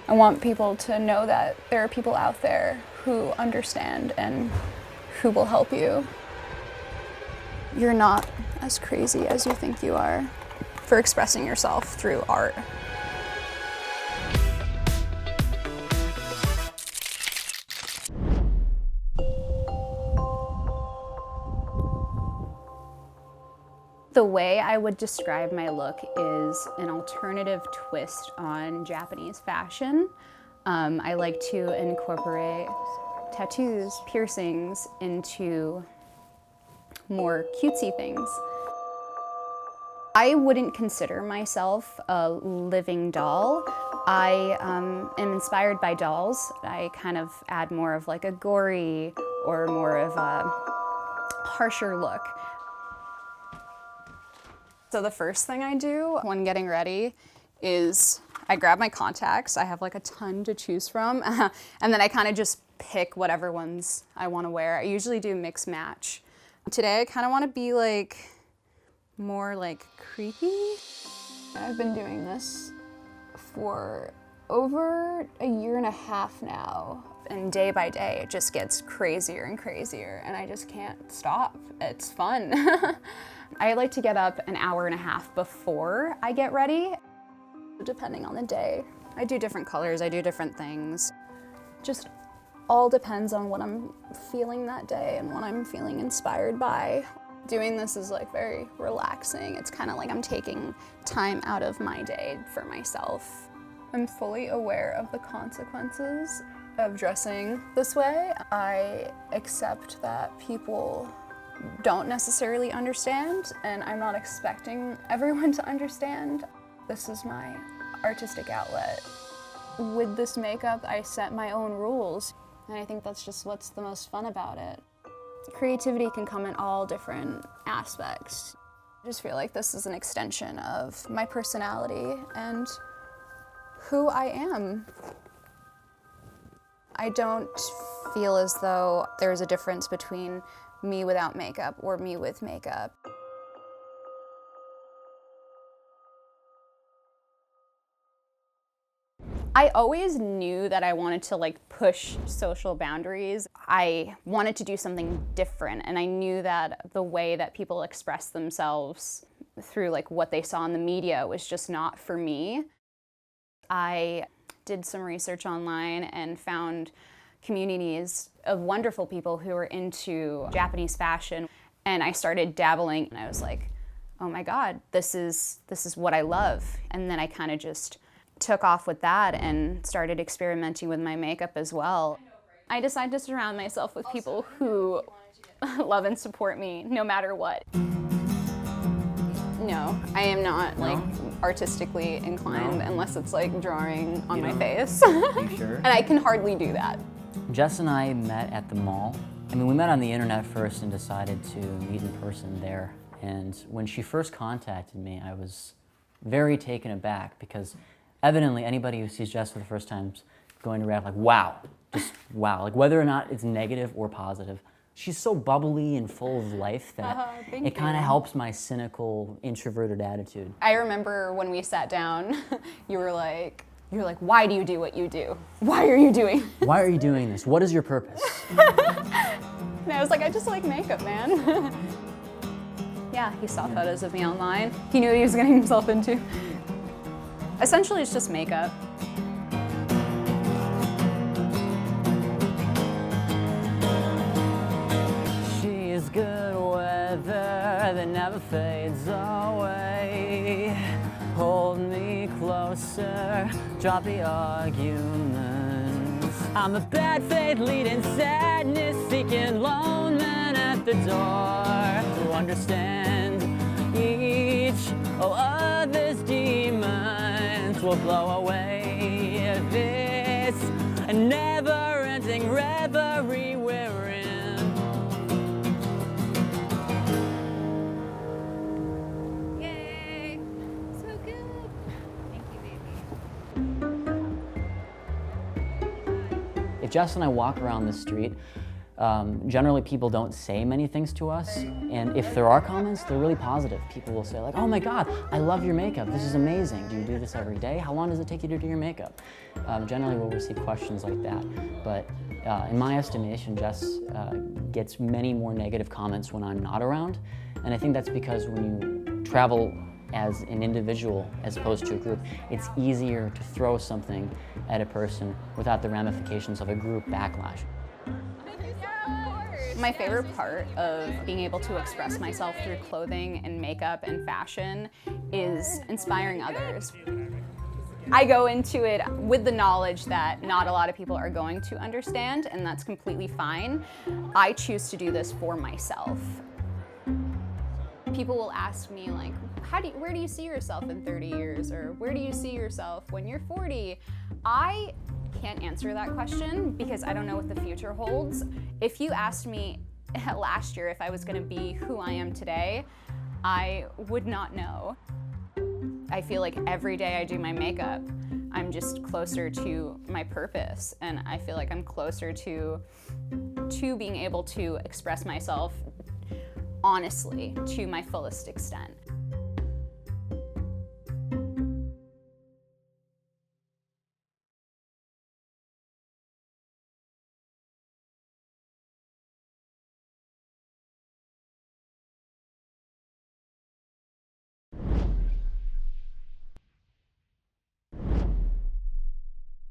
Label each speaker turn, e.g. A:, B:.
A: I want people to know that there are people out there who understand and who will help you. You're not as crazy as you think you are for expressing yourself through art. The way I would describe my look is an alternative twist on Japanese fashion. I like to incorporate tattoos, piercings into more cutesy things. I wouldn't consider myself a living doll. I am inspired by dolls. I kind of add more of like a gory or more of a harsher look. So the first thing I do when getting ready is I grab my contacts. I have like a ton to choose from. And then I kind of just pick whatever ones I want to wear. I usually do mix match. Today I kind of want to be like more like creepy. I've been doing this for over a year and a half now. And day by day it just gets crazier and crazier and I just can't stop. It's fun. I like to get up an hour and a half before I get ready, depending on the day. I do different colors, I do different things. Just all depends on what I'm feeling that day and what I'm feeling inspired by. Doing this is like very relaxing. It's kind of like I'm taking time out of my day for myself. I'm fully aware of the consequences of dressing this way. I accept that people don't necessarily understand, and I'm not expecting everyone to understand. This is my artistic outlet. With this makeup, I set my own rules, and I think that's just what's the most fun about it. Creativity can come in all different aspects. I just feel like this is an extension of my personality and who I am. I don't feel as though there's a difference between me without makeup or me with makeup. I always knew that I wanted to like push social boundaries. I wanted to do something different, and I knew that the way that people express themselves through like what they saw in the media was just not for me. I did some research online and found communities of wonderful people who were into Japanese fashion, and I started dabbling and I was like, oh my God, this is what I love. And then I kind of just took off with that and started experimenting with my makeup as well. I decided to surround myself with people who love and support me no matter what. No, I am not like artistically inclined unless it's like drawing on my face.
B: You sure?
A: And I can hardly do that.
B: Jess and I met at the mall. I mean, we met on the internet first and decided to meet in person there. And when she first contacted me, I was very taken aback because evidently anybody who sees Jess for the first time is going to react like, wow, just wow. Like whether or not it's negative or positive. She's so bubbly and full of life that it kind of helps my cynical, introverted attitude.
A: I remember when we sat down, you were like, why do you do what you do? Why are you doing this?
B: Why are you doing this? What is your purpose?
A: And I was like, I just like makeup, man. Yeah, he saw photos of me online. He knew what he was getting himself into. Essentially, it's just makeup.
B: She's good weather that never fades away. Hold me closer, drop the arguments. I'm a bad faith leading sadness, seeking lone man at the door to understand each other's demons will blow away this never-ending reverie we're in.
A: Yay! So good. Thank you, baby.
B: If Jess and I walk around the street, Generally, people don't say many things to us, and if there are comments, they're really positive. People will say like, "Oh my God, I love your makeup. This is amazing. Do you do this every day? How long does it take you to do your makeup?" Generally, we'll receive questions like that. But in my estimation, Jess gets many more negative comments when I'm not around, and I think that's because when you travel as an individual as opposed to a group, it's easier to throw something at a person without the ramifications of a group backlash.
A: My favorite part of being able to express myself through clothing and makeup and fashion is inspiring others. I go into it with the knowledge that not a lot of people are going to understand, and that's completely fine. I choose to do this for myself. People will ask me like, where do you see yourself in 30 years? Or where do you see yourself when you're 40? I can't answer that question because I don't know what the future holds. If you asked me last year if I was gonna be who I am today, I would not know. I feel like every day I do my makeup, I'm just closer to my purpose, and I feel like I'm closer to being able to express myself honestly to my fullest extent.